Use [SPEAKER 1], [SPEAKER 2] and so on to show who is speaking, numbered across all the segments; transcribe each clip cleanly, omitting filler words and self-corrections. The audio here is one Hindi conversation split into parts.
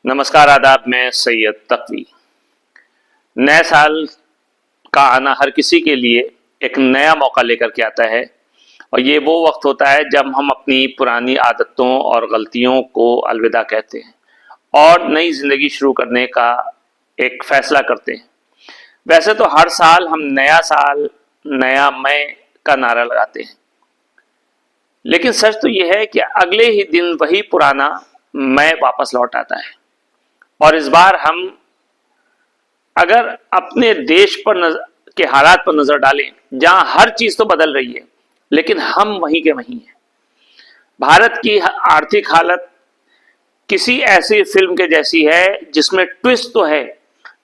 [SPEAKER 1] नमस्कार आदाब, मैं सैयद तकवी। नए साल का आना हर किसी के लिए एक नया मौका लेकर के आता है और ये वो वक्त होता है जब हम अपनी पुरानी आदतों और गलतियों को अलविदा कहते हैं और नई जिंदगी शुरू करने का एक फैसला करते हैं। वैसे तो हर साल हम नया साल नया मैं का नारा लगाते हैं, लेकिन सच तो यह है कि अगले ही दिन वही पुराना मैं वापस लौट आता है। और इस बार हम अगर अपने देश पर के हालात पर नजर डालें, जहां हर चीज तो बदल रही है लेकिन हम वहीं के वहीं हैं। भारत की आर्थिक हालत किसी ऐसी फिल्म के जैसी है जिसमें ट्विस्ट तो है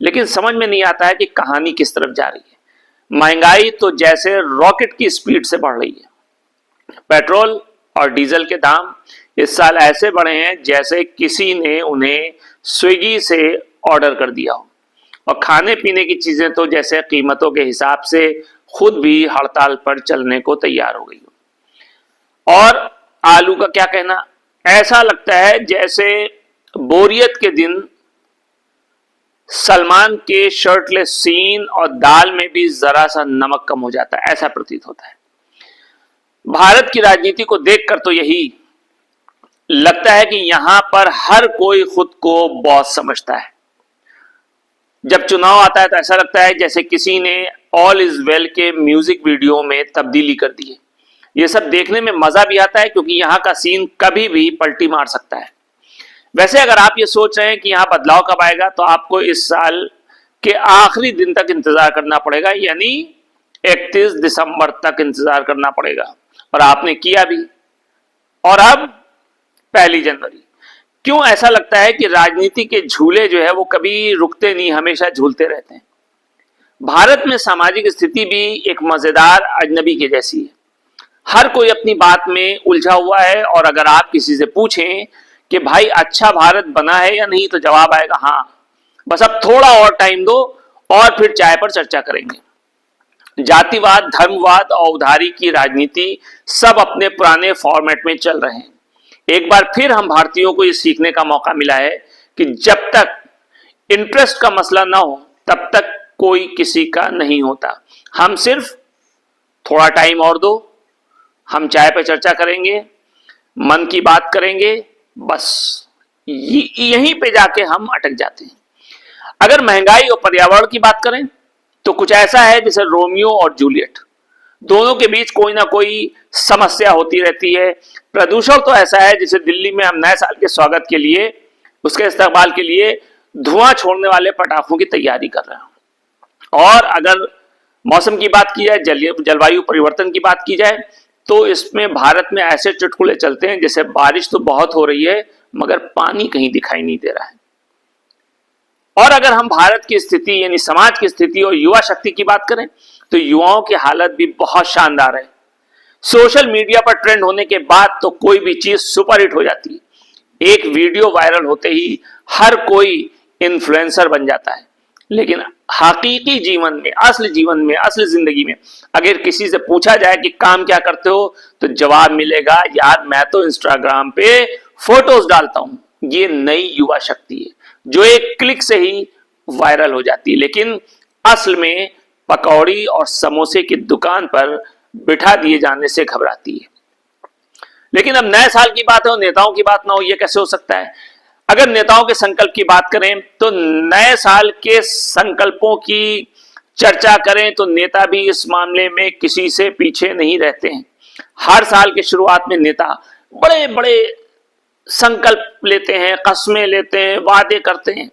[SPEAKER 1] लेकिन समझ में नहीं आता है कि कहानी किस तरफ जा रही है। महंगाई तो जैसे रॉकेट की स्पीड से बढ़ रही है। पेट्रोल और डीजल के दाम इस साल ऐसे बढ़े हैं जैसे किसी ने उन्हें स्विगी से ऑर्डर कर दिया हो, और खाने पीने की चीजें तो जैसे कीमतों के हिसाब से खुद भी हड़ताल पर चलने को तैयार हो गई हो। और आलू का क्या कहना, ऐसा लगता है जैसे बोरियत के दिन सलमान के शर्टलेस सीन और दाल में भी जरा सा नमक कम हो जाता है, ऐसा प्रतीत होता है। भारत की राजनीति को देखकर तो यही लगता है कि यहां पर हर कोई खुद को बॉस समझता है। जब चुनाव आता है तो ऐसा लगता है जैसे किसी ने ऑल इज वेल के म्यूजिक वीडियो में तब्दीली कर दी है। यह सब देखने में मजा भी आता है क्योंकि यहां का सीन कभी भी पलटी मार सकता है। वैसे अगर आप ये सोच रहे हैं कि यहां बदलाव कब आएगा, तो आपको इस साल के आखिरी दिन तक इंतजार करना पड़ेगा, यानी 31 दिसंबर तक इंतजार करना पड़ेगा। और आपने किया भी। और अब 1 जनवरी। क्यों ऐसा लगता है कि राजनीति के झूले जो है वो कभी रुकते नहीं, हमेशा झूलते रहते हैं। भारत में सामाजिक स्थिति भी एक मजेदार अजनबी के जैसी है। हर कोई अपनी बात में उलझा हुआ है और अगर आप किसी से पूछें कि भाई अच्छा भारत बना है या नहीं, तो जवाब आएगा हाँ, बस अब थोड़ा और टाइम दो और फिर चाय पर चर्चा करेंगे। जातिवाद, धर्मवाद और उधारी की राजनीति सब अपने पुराने फॉर्मेट में चल रहे हैं। एक बार फिर हम भारतीयों को यह सीखने का मौका मिला है कि जब तक इंटरेस्ट का मसला ना हो तब तक कोई किसी का नहीं होता। हम सिर्फ थोड़ा टाइम और दो, हम चाय पे चर्चा करेंगे, मन की बात करेंगे, बस यहीं पे जाके हम अटक जाते हैं। अगर महंगाई और पर्यावरण की बात करें तो कुछ ऐसा है जैसे रोमियो और जूलियट, दोनों के बीच कोई ना कोई समस्या होती रहती है। प्रदूषण तो ऐसा है जैसे दिल्ली में हम नए साल के स्वागत के लिए, उसके इस्तेमाल के लिए धुआं छोड़ने वाले पटाखों की तैयारी कर रहे हैं। और अगर मौसम की बात की जाए, जलवायु परिवर्तन की बात की जाए, तो इसमें भारत में ऐसे चुटकुले चलते हैं जैसे बारिश तो बहुत हो रही है मगर पानी कहीं दिखाई नहीं दे रहा है। और अगर हम भारत की स्थिति यानी समाज की स्थिति और युवा शक्ति की बात करें तो युवाओं की हालत भी बहुत शानदार है। सोशल मीडिया पर ट्रेंड होने के बाद तो कोई भी चीज सुपरहिट हो जाती है। एक वीडियो वायरल होते ही हर कोई इन्फ्लुएंसर बन जाता है। लेकिन हकीकी जीवन में, असली जिंदगी में अगर किसी से पूछा जाए कि काम क्या करते हो, तो जवाब मिलेगा यार मैं तो इंस्टाग्राम पे फोटोज डालता हूं। ये नई युवा शक्ति है जो एक क्लिक से ही वायरल हो जाती है, लेकिन असल में पकौड़ी और समोसे की दुकान पर बिठा दिए जाने से घबराती है। लेकिन अब नए साल की बात है और नेताओं की बात ना हो, यह कैसे हो सकता है। अगर नेताओं के संकल्प की बात करें तो नए साल के संकल्पों की चर्चा करें तो नेता भी इस मामले में किसी से पीछे नहीं रहते हैं। हर साल की शुरुआत में नेता बड़े बड़े संकल्प लेते हैं, कस्में लेते हैं, वादे करते हैं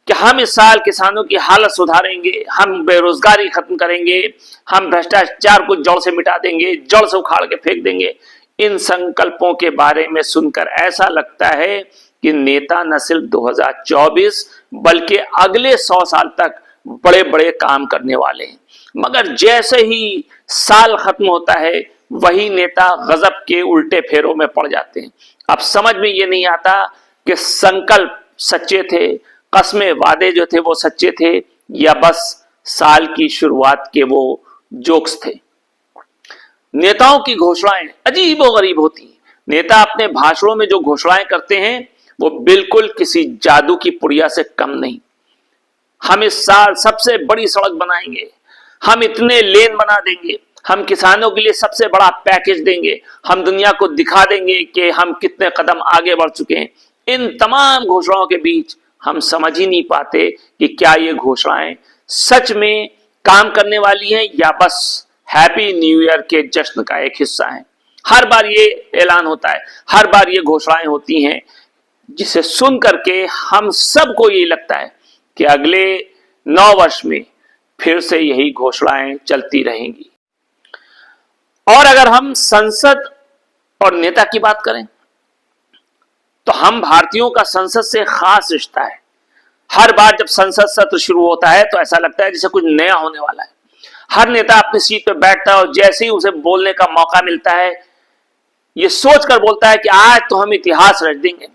[SPEAKER 1] कि हम इस साल किसानों की हालत सुधारेंगे, हम बेरोजगारी खत्म करेंगे, हम भ्रष्टाचार को जड़ से मिटा देंगे, जड़ से उखाड़ के फेंक देंगे। इन संकल्पों के बारे में सुनकर ऐसा लगता है कि नेता न सिर्फ 2024 बल्कि अगले 100 साल तक बड़े बड़े काम करने वाले हैं। मगर जैसे ही साल खत्म होता है वही नेता गजब के उल्टे फेरों में पड़ जाते हैं। अब समझ में ये नहीं आता कि संकल्प सच्चे थे, कस्में वादे जो थे वो सच्चे थे, या बस साल की शुरुआत के वो जोक्स थे। नेताओं की घोषणाएं अजीब और गरीब होती हैं। नेता अपने भाषणों में जो घोषणाएं करते हैं वो बिल्कुल किसी जादू की पुड़िया से कम नहीं। हम इस साल सबसे बड़ी सड़क बनाएंगे, हम इतने लेन बना देंगे, हम किसानों के लिए सबसे बड़ा पैकेज देंगे, हम दुनिया को दिखा देंगे कि हम कितने कदम आगे बढ़ चुके हैं। इन तमाम घोषणाओं के बीच हम समझ ही नहीं पाते कि क्या ये घोषणाएं सच में काम करने वाली हैं या बस हैप्पी न्यू ईयर के जश्न का एक हिस्सा है। हर बार ये ऐलान होता है, हर बार ये घोषणाएं होती हैं, जिसे सुन करके हम सबको ये लगता है कि अगले 9 वर्ष में फिर से यही घोषणाएं चलती रहेंगी। और अगर हम संसद और नेता की बात करें तो हम भारतीयों का संसद से खास रिश्ता है। हर बार जब संसद सत्र शुरू होता है तो ऐसा लगता है जैसे कुछ नया होने वाला है। हर नेता अपनी सीट पर बैठता है और जैसे ही उसे बोलने का मौका मिलता है ये सोचकर बोलता है कि आज तो हम इतिहास रच देंगे,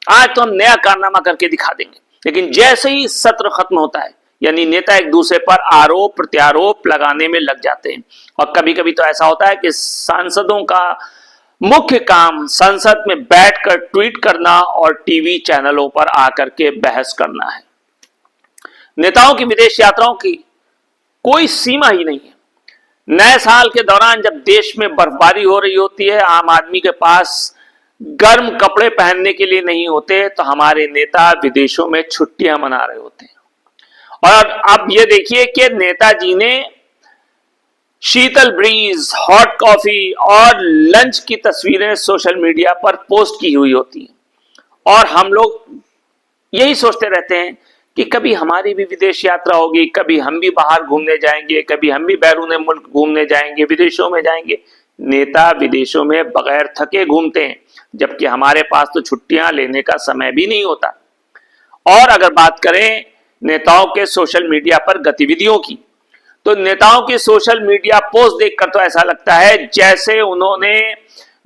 [SPEAKER 1] आज तो हम नया कारनामा करके दिखा देंगे। लेकिन जैसे ही सत्र खत्म होता है यानी नेता एक दूसरे पर आरोप प्रत्यारोप लगाने में लग जाते हैं। और कभी कभी तो ऐसा होता है कि सांसदों का मुख्य काम संसद में बैठकर ट्वीट करना और टीवी चैनलों पर आकर के बहस करना है। नेताओं की विदेश यात्राओं की कोई सीमा ही नहीं है। नए साल के दौरान जब देश में बर्फबारी हो रही होती है, आम आदमी के पास गर्म कपड़े पहनने के लिए नहीं होते, तो हमारे नेता विदेशों में छुट्टियां मना रहे होते हैं। और अब ये देखिए कि नेताजी ने शीतल ब्रीज, हॉट कॉफी और लंच की तस्वीरें सोशल मीडिया पर पोस्ट की हुई होती हैं और हम लोग यही सोचते रहते हैं कि कभी हमारी भी विदेश यात्रा होगी, कभी हम भी बाहर घूमने जाएंगे, कभी हम भी बैरून मुल्क घूमने जाएंगे, विदेशों में जाएंगे। नेता विदेशों में बगैर थके घूमते हैं, जबकि हमारे पास तो छुट्टियां लेने का समय भी नहीं होता। और अगर बात करें नेताओं के सोशल मीडिया पर गतिविधियों की, तो नेताओं की सोशल मीडिया पोस्ट देखकर तो ऐसा लगता है जैसे उन्होंने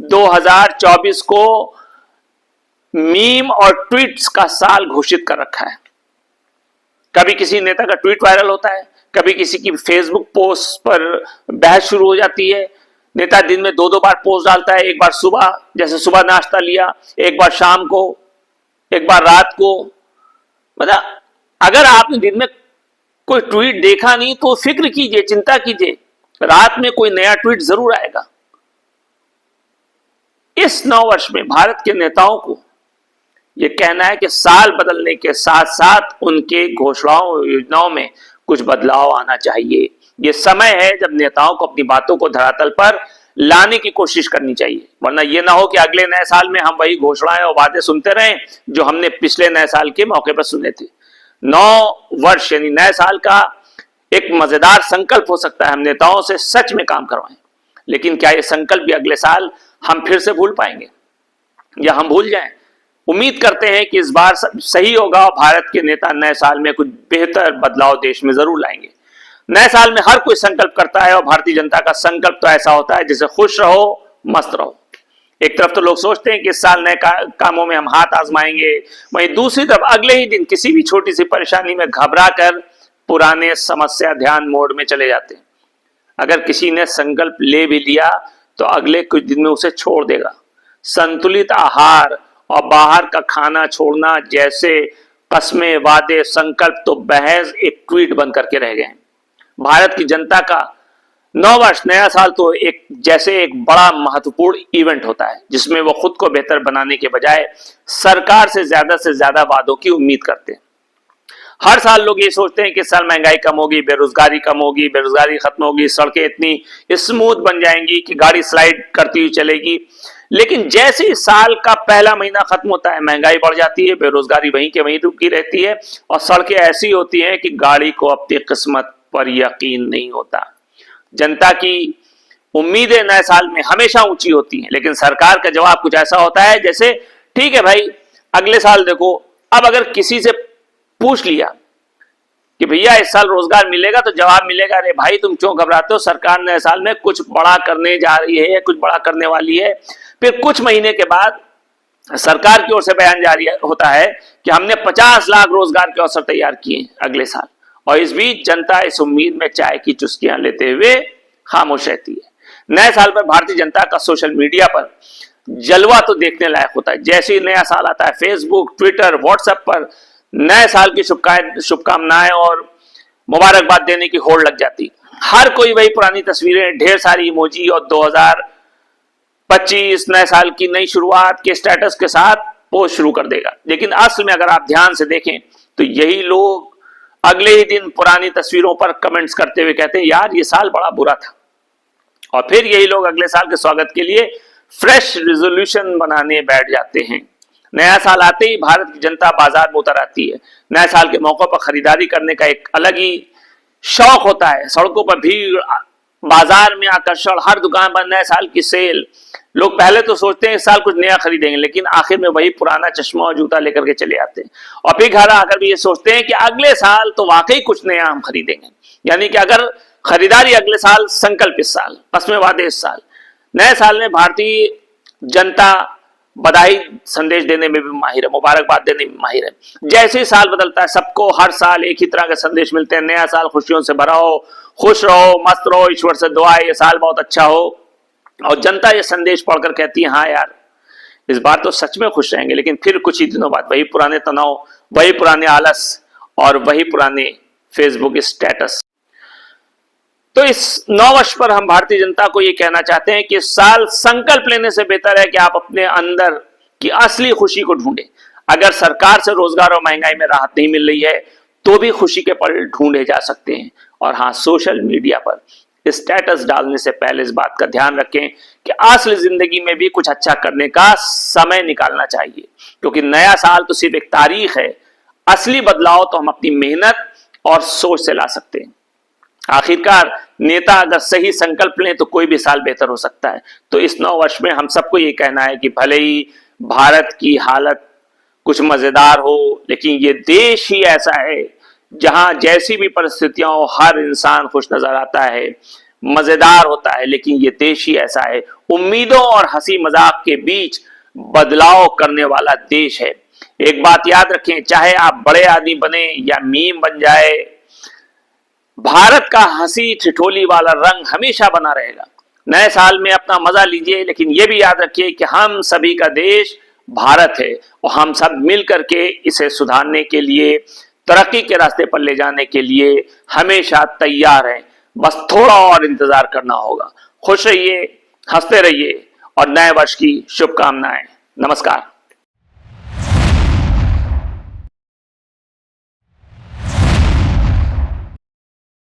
[SPEAKER 1] 2024 को मीम और ट्वीट्स का साल घोषित कर रखा है। कभी किसी नेता का ट्वीट वायरल होता है, कभी किसी की फेसबुक पोस्ट पर बहस शुरू हो जाती है। नेता दिन में 2-2 बार पोस्ट डालता है, एक बार सुबह, जैसे सुबह नाश्ता लिया, एक बार शाम को, एक बार रात को। मतलब अगर आपने दिन में कोई ट्वीट देखा नहीं तो फिक्र कीजिए, चिंता कीजिए, रात में कोई नया ट्वीट जरूर आएगा। इस 9 वर्ष में भारत के नेताओं को यह कहना है कि साल बदलने के साथ साथ उनके घोषणाओं योजनाओं में कुछ बदलाव आना चाहिए। यह समय है जब नेताओं को अपनी बातों को धरातल पर लाने की कोशिश करनी चाहिए, वरना यह ना हो कि अगले नए साल में हम वही घोषणाएं और वादे सुनते रहें जो हमने पिछले नए साल के मौके पर सुने थे। 9 वर्ष यानी नए साल का एक मजेदार संकल्प हो सकता है, हम नेताओं से सच में काम करवाएं, लेकिन क्या यह संकल्प भी अगले साल हम फिर से भूल पाएंगे या हम भूल जाएं? उम्मीद करते हैं कि इस बार सही होगा और भारत के नेता नए साल में कुछ बेहतर बदलाव देश में जरूर लाएंगे। नए साल में हर कोई संकल्प करता है और भारतीय जनता का संकल्प तो ऐसा होता है जैसे खुश रहो, मस्त रहो। एक तरफ तो लोग सोचते हैं कि इस साल नए कामों में हम हाथ आजमाएंगे, वहीं दूसरी तरफ अगले ही दिन किसी भी छोटी सी परेशानी में घबरा कर पुराने समस्या ध्यान मोड में चले जाते हैं। अगर किसी ने संकल्प ले भी लिया तो अगले कुछ दिन में उसे छोड़ देगा। संतुलित आहार और बाहर का खाना छोड़ना जैसे कस्में, वादे, संकल्प तो महज एक ट्वीट बन करके रह गए हैं। भारत की जनता का 9 वर्ष, नया साल तो एक जैसे एक बड़ा महत्वपूर्ण इवेंट होता है जिसमें वो खुद को बेहतर बनाने के बजाय सरकार से ज्यादा वादों की उम्मीद करते हैं। हर साल लोग ये सोचते हैं कि इस साल महंगाई कम होगी, बेरोजगारी कम होगी, बेरोजगारी खत्म होगी, सड़कें इतनी स्मूथ बन जाएंगी कि गाड़ी स्लाइड करती हुई चलेगी। लेकिन जैसे ही साल का पहला महीना खत्म होता है, महंगाई बढ़ जाती है, बेरोजगारी वहीं के वहीं रुकी रहती है और सड़कें ऐसी होती हैं कि गाड़ी को अपनी किस्मत पर यकीन नहीं होता। जनता की उम्मीदें नए साल में हमेशा ऊंची होती हैं, लेकिन सरकार का जवाब कुछ ऐसा होता है जैसे ठीक है भाई, अगले साल देखो। अब अगर किसी से पूछ लिया कि भैया इस साल रोजगार मिलेगा, तो जवाब मिलेगा अरे भाई तुम क्यों घबराते हो, सरकार नए साल में कुछ बड़ा करने जा रही है, कुछ बड़ा करने वाली है। फिर कुछ महीने के बाद सरकार की ओर से बयान जारी होता है कि हमने 50 लाख रोजगार के अवसर तैयार किए अगले साल। और इस बीच जनता इस उम्मीद में चाय की चुस्कियां लेते हुए खामोश रहती है। नए साल पर भारतीय जनता का सोशल मीडिया पर जलवा तो देखने लायक होता है। जैसे ही नया साल आता है, फेसबुक, ट्विटर, व्हाट्सएप पर नए साल की शुभकामनाएं और मुबारकबाद देने की होड़ लग जाती। हर कोई वही पुरानी तस्वीरें, ढेर सारी इमोजी और 2025 नए साल की नई शुरुआत के स्टेटस के साथ पोस्ट शुरू कर देगा। लेकिन असल में अगर आप ध्यान से देखें तो यही लोग अगले ही दिन पुरानी तस्वीरों पर कमेंट्स करते हुए कहते हैं यार ये साल बड़ा बुरा था। और फिर यही लोग अगले साल के स्वागत के लिए फ्रेश रिजोल्यूशन बनाने बैठ जाते हैं। नया साल आते ही भारत की जनता बाजार में उतर आती है। नए साल के मौके पर खरीदारी करने का एक अलग ही शौक होता है। सड़कों पर भीड़, बाजार में आकर्षण, हर दुकान पर नए साल की सेल। लोग पहले तो सोचते हैं इस साल कुछ नया खरीदेंगे, लेकिन आखिर में वही पुराना चश्मा और जूता लेकर के चले आते हैं। और फिर घर आकर भी ये सोचते हैं कि अगले साल तो वाकई कुछ नया हम खरीदेंगे। यानी कि अगर खरीदारी अगले साल, संकल्प इस साल, कसमें वादे इस साल। नए साल में भारतीय जनता बधाई संदेश देने में भी माहिर है, मुबारकबाद देने में माहिर है। जैसे ही साल बदलता है सबको हर साल एक ही तरह के संदेश मिलते हैं। नया साल खुशियों से भरा हो, खुश रहो, मस्त रहो, ईश्वर से दुआ है ये साल बहुत अच्छा हो। और जनता ये संदेश पढ़कर कहती है हाँ यार इस बार तो सच में खुश रहेंगे। लेकिन फिर कुछ ही दिनों बाद वही पुराने तनाव, वही पुराने आलस और वही पुराने फेसबुक स्टेटस। तो इस नववर्ष पर हम भारतीय जनता को ये कहना चाहते हैं कि इस साल संकल्प लेने से बेहतर है कि आप अपने अंदर की असली खुशी को ढूंढें। अगर सरकार से रोजगार और महंगाई में राहत नहीं मिल रही है तो भी खुशी के पल ढूंढे जा सकते हैं। और हाँ, सोशल मीडिया पर स्टेटस डालने से पहले इस बात का ध्यान रखें कि असली जिंदगी में भी कुछ अच्छा करने का समय निकालना चाहिए, क्योंकि नया साल तो सिर्फ एक तारीख है। असली बदलाव तो हम अपनी मेहनत और सोच से ला सकते हैं। आखिरकार नेता अगर सही संकल्प लें तो कोई भी साल बेहतर हो सकता है। तो इस नव वर्ष में हम सबको ये कहना है कि भले ही भारत की हालत कुछ मजेदार हो, लेकिन ये देश ही ऐसा है जहां जैसी भी परिस्थितियां हो हर इंसान खुश नजर आता है, मजेदार होता है। लेकिन ये देश ही ऐसा है, उम्मीदों और हंसी मजाक के बीच बदलाव करने वाला देश है। एक बात याद रखें, चाहे आप बड़े आदमी बने या मीम बन जाए, भारत का हंसी ठिठोली वाला रंग हमेशा बना रहेगा। नए साल में अपना मजा लीजिए, लेकिन यह भी याद रखिए कि हम सभी का देश भारत है और हम सब मिल करके इसे सुधारने के लिए, तरक्की के रास्ते पर ले जाने के लिए हमेशा तैयार हैं। बस थोड़ा और इंतजार करना होगा। खुश रहिए, हंसते रहिए और नए वर्ष की शुभकामनाएं। नमस्कार।